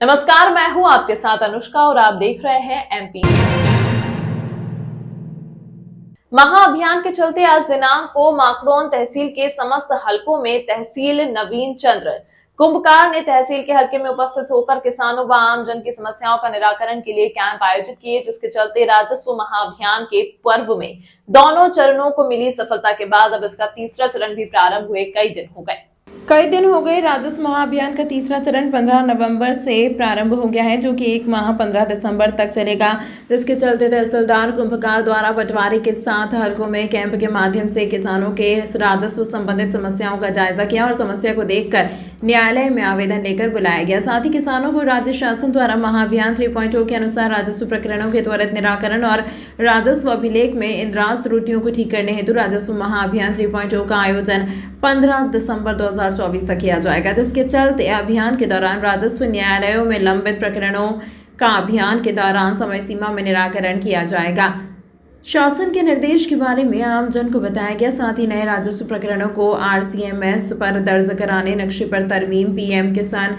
नमस्कार, मैं हूं आपके साथ अनुष्का और आप देख रहे हैं एमपी। महाअभियान के चलते आज दिनांक को माकड़ौन तहसील के समस्त हलकों में तहसील नवीन चंद्र कुंभकार ने तहसील के हलके में उपस्थित होकर किसानों व आमजन की समस्याओं का निराकरण के लिए कैंप आयोजित किए, जिसके चलते राजस्व महाअभियान के पर्व में दोनों चरणों को मिली सफलता के बाद अब इसका तीसरा चरण भी प्रारंभ हुए कई दिन हो गए। राजस्व महाअभियान का तीसरा चरण 15 नवंबर से प्रारंभ हो गया है, जो कि एक माह 15 दिसंबर तक चलेगा, जिसके चलते तहसीलदार कुंभकार द्वारा बंटवारे के साथ हलकों में कैंप के माध्यम से किसानों के राजस्व संबंधित समस्याओं का जायजा किया और समस्या को देखकर न्यायालय में आवेदन लेकर बुलाया गया। साथ ही किसानों को राज्य शासन द्वारा महाअभियान 3.0 के अनुसार राजस्व प्रकरणों के त्वरित निराकरण और राजस्व अभिलेख में इंद्राज त्रुटियों को ठीक करने हेतु राजस्व महाअभियान 3.0 का आयोजन 15 दिसंबर 2024 तक किया जाएगा, जिसके चलते अभियान के दौरान राजस्व न्यायालयों में लंबित प्रकरणों का अभियान के दौरान समय सीमा में निराकरण किया जाएगा। शासन के निर्देश के बारे में आमजन को बताया गया। साथ ही नए राजस्व प्रकरणों को RCMS पर दर्ज कराने, नक्शे पर तरमीम, PM किसान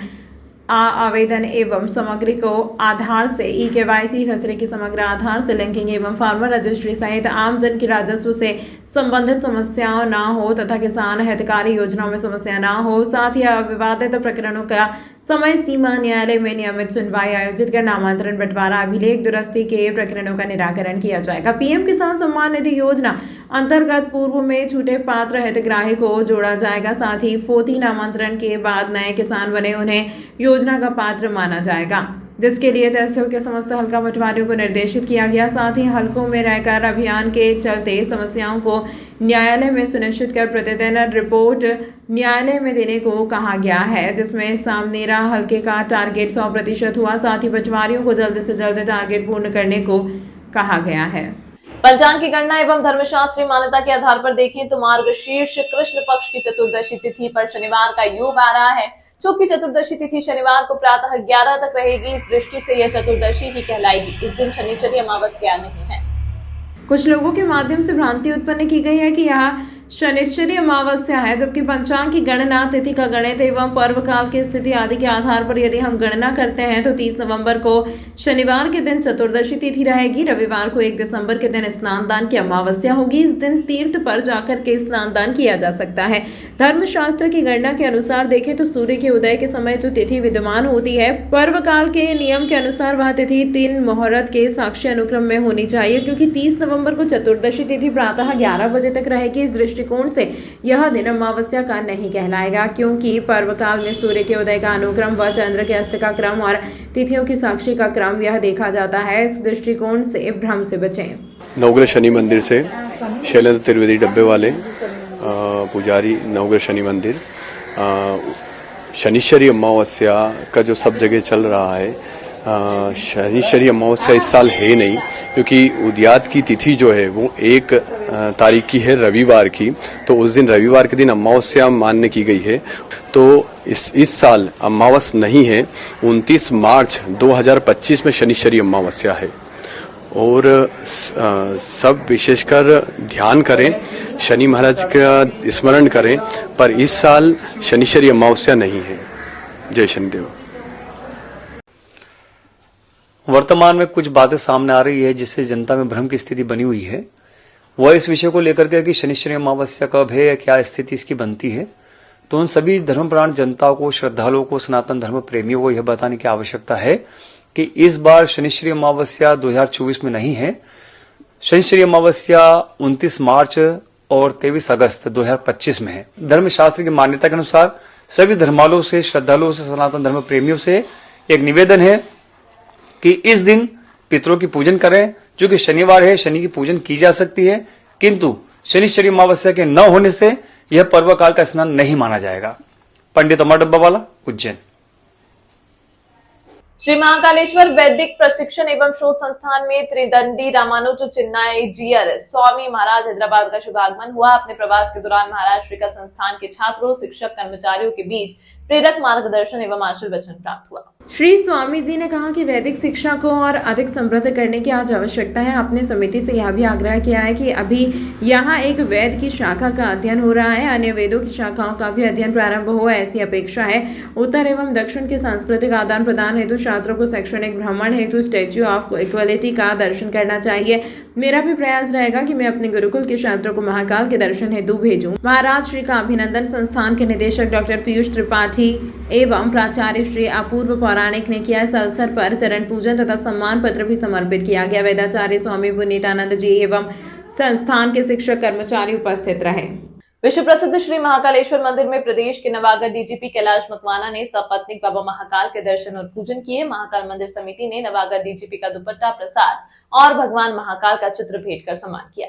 आवेदन एवं सामग्री को आधार से eKYC खसरे की समग्र आधार से लिंकिंग एवं फार्मर रजिस्ट्री सहित आमजन की राजस्व से संबंधित समस्याओं ना हो तथा किसान हितकारी योजनाओं में समस्या ना हो। साथ ही अविवादित प्रकरणों का समय सीमा न्यायालय में नियमित सुनवाई आयोजित कर नामांतरण, बंटवारा, अभिलेख दुरुस्ती के प्रकरणों का निराकरण किया जाएगा। PM किसान सम्मान निधि योजना अंतर्गत पूर्व में छूटे पात्र हितग्राही को जोड़ा जाएगा। साथ ही फोती नामांतरण के बाद नए किसान बने उन्हें योजना का पात्र माना जाएगा, जिसके लिए तहसील के समस्त हल्का पटवारियों को निर्देशित किया गया। साथ ही हलकों में रहकर अभियान के चलते समस्याओं को न्यायालय में सुनिश्चित कर प्रतिदिन रिपोर्ट न्यायालय में देने को कहा गया है, जिसमें सामनेरा हलके का टारगेट 100% हुआ। साथ ही पटवारियों को जल्द से जल्द टारगेट पूर्ण करने को कहा गया है। पंचांग की गणना एवं धर्मशास्त्रीय मान्यता के आधार पर देखें तो मार्गशीर्ष कृष्ण पक्ष की चतुर्दशी तिथि पर शनिवार का योग आ रहा है। चूंकि चतुर्दशी तिथि शनिवार को प्रातः 11 तक रहेगी, इस दृष्टि से यह चतुर्दशी ही कहलाएगी। इस दिन शनिचरी अमावस्या नहीं है। कुछ लोगों के माध्यम से भ्रांति उत्पन्न की गई है कि यह शनिश्चरी अमावस्या है, जबकि पंचांग की गणना, तिथि का गणित एवं पर्व काल की स्थिति आदि के आधार पर यदि हम गणना करते हैं तो 30 नवंबर को शनिवार के दिन चतुर्दशी तिथि रहेगी। रविवार को 1 दिसंबर के दिन स्नान दान की अमावस्या होगी। इस दिन तीर्थ पर जाकर के स्नान दान किया जा सकता है। धर्मशास्त्र की गणना के अनुसार देखें तो सूर्य के उदय के समय जो तिथि विद्यमान होती है, पर्व काल के नियम के अनुसार वह तिथि 3 मुहूर्त के साक्षी अनुक्रम में होनी चाहिए, क्योंकि 30 नवंबर को चतुर्दशी तिथि प्रातः 11 बजे तक रहेगी। इस दृष्टिकोण से यह दिन अमावस्या का नहीं कहलाएगा, क्योंकि पर्व काल में सूर्य के उदय का अनुक्रम व चंद्र के अस्त का क्रम और तिथियों की साक्षी का क्रम यह देखा जाता है। इस दृष्टिकोण से भ्रम से बचें। नवग्रह शनि मंदिर से शैलेंद्र त्रिवेदी डब्बे वाले पुजारी, नवग्रह शनि मंदिर। शनिश्चरी अमावस्या का जो सब जगह चल रहा है, शनिश्चरी अमावस्या इस साल है नहीं, क्योंकि उदयात की तिथि जो है वो 1 तारीख की है, रविवार की। तो उस दिन रविवार के दिन अमावस्या मान्य की गई है। तो इस साल अमावस नहीं है। 29 मार्च 2025 में शनिश्चरी अमावस्या है। और सब विशेषकर ध्यान करें, शनि महाराज का स्मरण करें, पर इस साल शनिश्चरी अमावस्या नहीं है। जय शनिदेव। वर्तमान में कुछ बातें सामने आ रही है जिससे जनता में भ्रम की स्थिति बनी हुई है। वह इस विषय को लेकर के कि शनिश्चरी अमावस्या कब है या क्या स्थिति इसकी बनती है, तो उन सभी धर्मप्राण जनता को, श्रद्धालुओं को, सनातन धर्म प्रेमियों को यह बताने की आवश्यकता है कि इस बार शनिश्चरी अमावस्या 2024 में नहीं है। शनिश्चरी अमावस्या 29 मार्च और 23 अगस्त 2025 में है। धर्मशास्त्र की मान्यता के अनुसार सभी धर्मालुओं से, श्रद्धालुओं से, सनातन धर्म प्रेमियों से एक निवेदन है कि इस दिन पितरों की पूजन करें। जो कि शनिवार है, शनि की पूजन की जा सकती है, किंतु शनिश्चरी अमावस्या के न होने से यह पर्व काल का स्नान नहीं माना जाएगा। पंडित अमर डब्बा वाला, उज्जैन। श्री महाकालेश्वर वैदिक प्रशिक्षण एवं शोध संस्थान में त्रिदंडी रामानुज चिन्नाई जीयर स्वामी महाराज हैदराबाद का शुभागमन हुआ। अपने प्रवास के दौरान महाराज श्री का संस्थान के छात्रों, शिक्षक, कर्मचारियों के बीच प्रेरक मार्गदर्शन एवं आशीर्वचन प्राप्त हुआ। श्री स्वामी जी ने कहा कि वैदिक शिक्षा को और अधिक समृद्ध करने की आज आवश्यकता है। अपने समिति से यह भी आग्रह किया है कि अभी यहाँ एक वेद की शाखा का अध्ययन हो रहा है, अन्य वेदों की शाखाओं का भी अध्ययन प्रारंभ हो, ऐसी अपेक्षा है। उत्तर एवं दक्षिण के सांस्कृतिक आदान प्रदान हेतु छात्रों को शैक्षणिक भ्रमण हेतु स्टैच्यू ऑफ इक्वलिटी का दर्शन करना चाहिए। मेरा भी प्रयास रहेगा कि मैं अपने गुरुकुल के छात्रों को महाकाल के दर्शन हेतु भेजूं। महाराज श्री का अभिनंदन संस्थान के निदेशक डॉक्टर पीयूष त्रिपाठी एवं प्राचार्य श्री अपूर्व पौराणिक ने किया। इस अवसर पर चरण पूजन तथा सम्मान पत्र भी समर्पित किया गया। वेदाचार्य स्वामी पुनीतानंद जी एवं संस्थान के शिक्षक कर्मचारी उपस्थित रहे। विश्व प्रसिद्ध श्री महाकालेश्वर मंदिर में प्रदेश के नवागढ़ डीजीपी कैलाश मकवाना ने सपत्नीक बाबा महाकाल के दर्शन और पूजन किए। महाकाल मंदिर समिति ने नवागढ़ डीजीपी का दुपट्टा प्रसाद और भगवान महाकाल का चित्र भेंट कर सम्मान किया।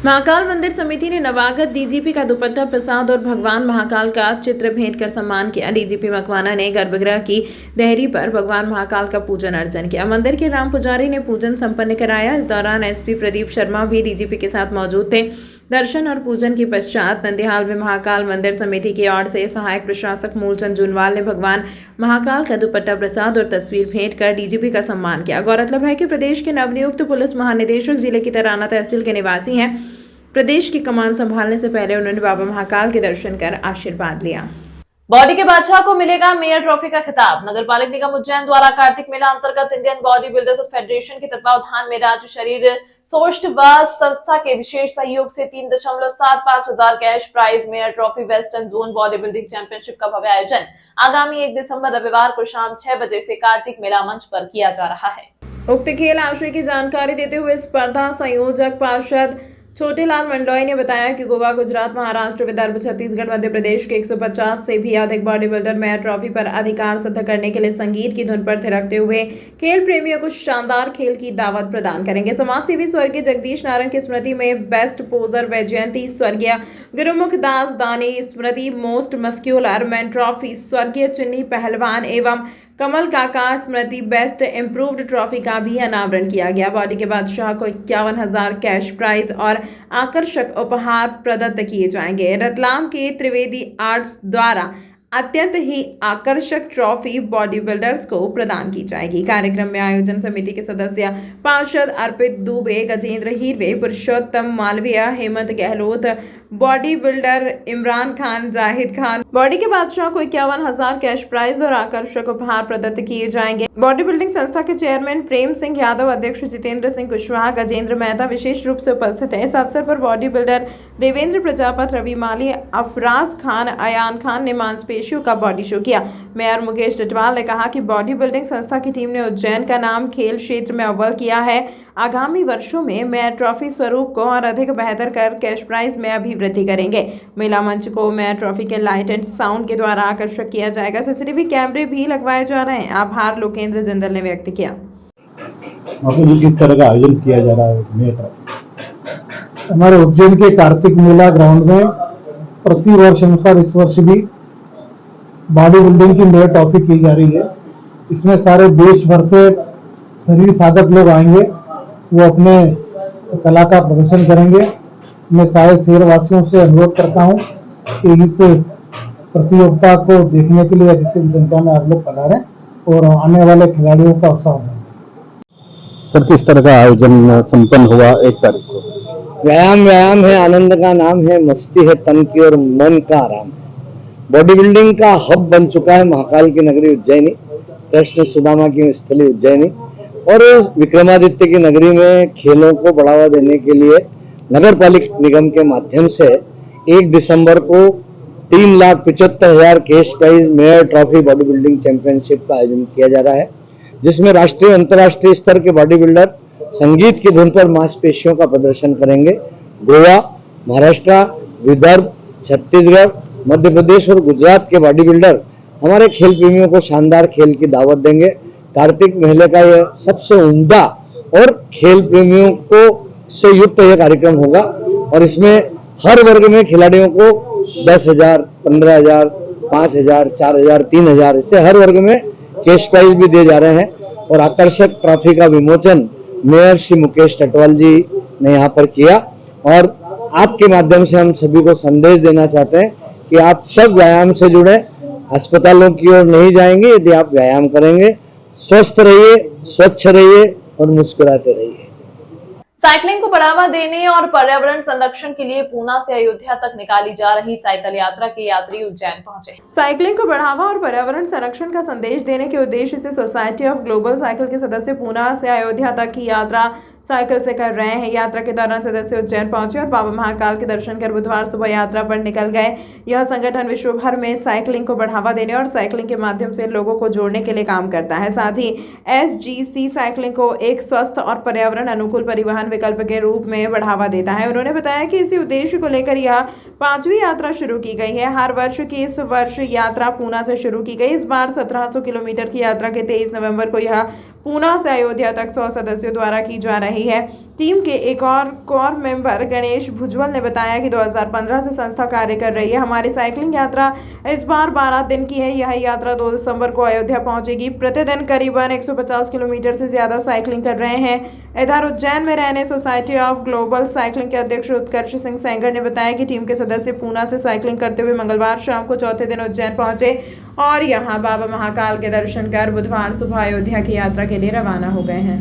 महाकाल मंदिर समिति ने नवागढ़ डीजीपी का दुपट्टा प्रसाद और भगवान महाकाल का चित्र भेंट कर सम्मान किया। डीजीपी मकवाना ने गर्भगृह की देहरी पर भगवान महाकाल का पूजन अर्चन किया। मंदिर के राम पुजारी ने पूजन संपन्न कराया। इस दौरान एसपी प्रदीप शर्मा भी डीजीपी के साथ मौजूद थे। दर्शन और पूजन के पश्चात नंदिहाल में महाकाल मंदिर समिति की ओर से सहायक प्रशासक मूलचंद जुनवाल ने भगवान महाकाल का दुपट्टा प्रसाद और तस्वीर भेंट कर डीजीपी का सम्मान किया। गौरतलब है कि प्रदेश के नवनियुक्त पुलिस महानिदेशक जिले की तराना तहसील के निवासी हैं। प्रदेश की कमान संभालने से पहले उन्होंने बाबा महाकाल के दर्शन कर आशीर्वाद लिया। बॉडी के बादशाह को मिलेगा मेयर ट्रॉफी का खिताब। नगर पालिक निगम उज्जैन द्वारा कार्तिक मेला अंतर्गत इंडियन बॉडी बिल्डर्स फेडरेशन के तत्वावधान में राज्य शरीर सोष्ठ संस्था के विशेष सहयोग से 3.75 हजार cash prize mayor trophy western zone body building championship का भव्य आयोजन आगामी 1 दिसंबर रविवार को शाम 6 बजे से कार्तिक मेला मंच पर किया जा रहा है। उक्त खेल आशय की जानकारी देते हुए स्पर्धा संयोजक पार्षद छोटेलाल मंडोई ने बताया कि गोवा, गुजरात, महाराष्ट्र, विदर्भ, छत्तीसगढ़, मध्य प्रदेश के 150 से भी अधिक बॉडी बिल्डर मेयर ट्रॉफी पर अधिकार सिद्ध करने के लिए संगीत की धुन पर थिरकते हुए खेल प्रेमियों को शानदार खेल की दावत प्रदान करेंगे। समाज सेवी स्वर्गीय जगदीश नारायण की स्मृति में बेस्ट पोजर वैजयंती, स्वर्गीय गुरुमुख दास दानी स्मृति मोस्ट मस्क्यूलर मैन ट्रॉफी, स्वर्गीय चुन्नी पहलवान एवं कमल काका स्मृति बेस्ट इम्प्रूव्ड ट्रॉफी का भी अनावरण किया गया। बॉडी के बादशाह को 51,000 कैश प्राइज और आकर्षक उपहार प्रदत्त किए जाएंगे। रतलाम के त्रिवेदी आर्ट्स द्वारा अत्यंत ही आकर्षक ट्रॉफी बॉडी बिल्डर्स को प्रदान की जाएगी। कार्यक्रम में आयोजन समिति के सदस्य पार्षद Arpit Dubey, Gajendra Hirve, Purushottam Malviya, Hemant Gehlot, body builder Imran Khan, Zahid Khan. Body के बादशाह को 51,000 कैश प्राइज और आकर्षक उपहार प्रदत्त किए जाएंगे। बॉडी बिल्डिंग संस्था के चेयरमैन प्रेम सिंह यादव, अध्यक्ष जितेंद्र सिंह कुशवाहा, गजेंद्र मेहता विशेष रूप से उपस्थित है। इस अवसर पर बॉडी बिल्डर देवेंद्र प्रजापत, रवि माली, अफराज खान, अयान खान ने मांसपेशियों का बॉडी शो किया। मेयर मुकेश टिटवाल ने कहा कि बॉडी बिल्डिंग संस्था की टीम ने उज्जैन का नाम खेल क्षेत्र में अव्वल किया है। आगामी वर्षों में मेयर ट्रॉफी स्वरूप को और अधिक बेहतर कर कैश प्राइज में अभिवृद्धि करेंगे। मेला मंच को मेयर ट्रॉफी के लाइट एंड साउंड के द्वारा आकर्षक किया जाएगा। सीसीटीवी कैमरे भी लगवाए जा रहे हैं। आभार लोकेंद्र जिंदल ने व्यक्त किया। किस तरह का आयोजन किया जा रहा है मेयर ट्रॉफी हमारे उज्जैन के कार्तिक मेला ग्राउंड में प्रति वर्ष अनुसार इस वर्ष भी बॉडी बिल्डिंग की मेयर ट्रॉफी की जा रही है। इसमें सारे देश भर से शरीर साधक लोग आएंगे, वो अपने कला का प्रदर्शन करेंगे। मैं सारे शहरवासियों से अनुरोध करता हूं कि इस प्रतियोगिता को देखने के लिए अधिक से संख्या में आप लोग पधारें और आने वाले खिलाड़ियों का उत्साह बढ़ाएं। सर, किस तरह का आयोजन संपन्न हुआ 1 तारीख को? व्यायाम है, आनंद का नाम है, मस्ती है तन की और मन का आराम। बॉडी बिल्डिंग का हब बन चुका है महाकाल की नगरी उज्जैनी, कृष्ण सुदामा की स्थली उज्जैनी, और विक्रमादित्य की नगरी में खेलों को बढ़ावा देने के लिए नगर पालिक निगम के माध्यम से 1 दिसंबर को 3,75,000 cash prize mayor trophy body building championship का आयोजन किया जा रहा है, जिसमें राष्ट्रीय अंतर्राष्ट्रीय स्तर के बॉडी बिल्डर संगीत की धुन पर मांसपेशियों का प्रदर्शन करेंगे। गोवा, महाराष्ट्र, विदर्भ, छत्तीसगढ़, मध्य प्रदेश और गुजरात के बॉडी बिल्डर हमारे खेल प्रेमियों को शानदार खेल की दावत देंगे। कार्तिक मेले का यह सबसे उम्दा और खेल प्रेमियों को से युक्त यह कार्यक्रम होगा और इसमें हर वर्ग में खिलाड़ियों को 10,000, 15,000, 5,000, 4,000, 3,000 इससे हर वर्ग में कैश प्राइज भी दिए जा रहे हैं। और आकर्षक ट्रॉफी का विमोचन मेयर श्री मुकेश टिटवाल जी ने यहाँ पर किया और आपके माध्यम से हम सभी को संदेश देना चाहते हैं कि आप सब व्यायाम से जुड़े, अस्पतालों की ओर नहीं जाएंगे यदि आप व्यायाम करेंगे। स्वस्थ रहिए, स्वच्छ रहिए और मुस्कुराते रहिए। साइकिलिंग को बढ़ावा देने और पर्यावरण संरक्षण के लिए पूना से अयोध्या तक निकाली जा रही साइकिल यात्रा के यात्री उज्जैन पहुंचे। साइकिलिंग को बढ़ावा और पर्यावरण संरक्षण का संदेश देने के उद्देश्य से सोसाइटी ऑफ ग्लोबल साइकिल के सदस्य पूना से अयोध्या तक की यात्रा साइकिल से कर रहे हैं। यात्रा के दौरान सदस्य उज्जैन पहुंचे और बाबा महाकाल के दर्शन कर बुधवार सुबह यात्रा पर निकल गए। यह संगठन विश्व भर में साइकिलिंग को बढ़ावा देने और साइकिलिंग के माध्यम से लोगों को जोड़ने के लिए काम करता है। साथ ही SGC साइकिलिंग को एक स्वस्थ और पर्यावरण अनुकूल परिवहन विकल्प के रूप में बढ़ावा देता है। उन्होंने बताया कि इसी उद्देश्य को लेकर यह 5वीं यात्रा शुरू की गई है। हर वर्ष की इस वर्ष यात्रा पूना से शुरू की गई। इस बार 1700 किलोमीटर की यात्रा के 23 नवंबर को यह पूना से अयोध्या तक 100 सदस्यों द्वारा की जा रही है। टीम के एक और कोर मेंबर गणेश भुजबल ने बताया कि 2015 से संस्था कार्य कर रही है। हमारी साइकिलिंग यात्रा इस बार 12 दिन की है। यह यात्रा 2 दिसंबर को अयोध्या पहुंचेगी। प्रतिदिन करीबन 150 किलोमीटर से ज्यादा साइकिलिंग कर रहे हैं। इधर उज्जैन में रहने सोसाइटी ऑफ ग्लोबल साइकिलिंग के अध्यक्ष उत्कर्ष सिंह सेंगर ने बताया कि टीम के सदस्य पूना से साइकिलिंग करते हुए मंगलवार शाम को चौथे दिन उज्जैन पहुंचे और यहां बाबा महाकाल के दर्शन कर बुधवार सुबह अयोध्या की यात्रा के लिए रवाना हो गए हैं।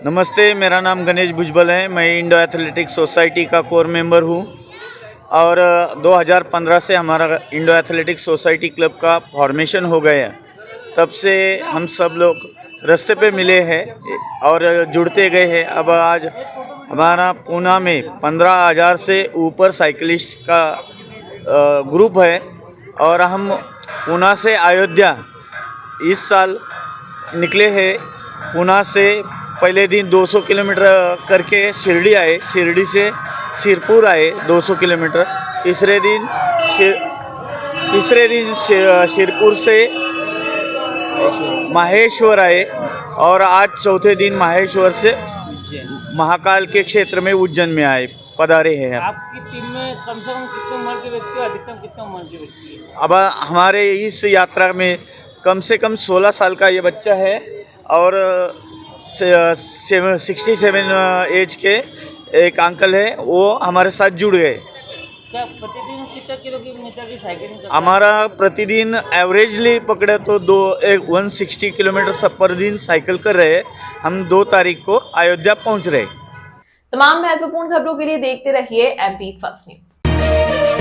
नमस्ते, मेरा नाम गणेश भुजबल है। मैं इंडो एथलेटिक्स सोसाइटी का कोर मेंबर हूं और 2015 से हमारा इंडो एथलेटिक्स सोसाइटी क्लब का फॉर्मेशन हो गया। तब से हम सब लोग रास्ते पे मिले हैं और जुड़ते गए हैं। अब आज हमारा पूना में 15,000 से ऊपर साइकिलिस्ट का ग्रुप है और हम पूना से अयोध्या इस साल निकले हैं। पूना से पहले दिन 200 किलोमीटर करके शिरडी आए, शिरडी से सिरपुर आए 200 किलोमीटर। तीसरे दिन सिरपुर से माहेश्वर आए और आज चौथे दिन माहेश्वर से महाकाल के क्षेत्र में उज्जैन में आए पधारे हैं। आपकी टीम में कम से कम कितने उम्र के व्यक्ति, अधिकतम कितने उम्र के व्यक्ति? अब हमारे इस यात्रा में कम से कम 16 साल का ये बच्चा है और 67 एज के एक अंकल है, वो हमारे साथ जुड़ गए। क्या प्रतिदिन कितने किलोमीटर की साइकिलिंग करते हैं? हमारा प्रतिदिन एवरेजली पकड़े तो 160 किलोमीटर पर दिन साइकिल कर रहे हैं। हम 2 तारीख को अयोध्या पहुंच रहे। तमाम महत्वपूर्ण खबरों के लिए देखते रहिए MP फर्स्ट न्यूज।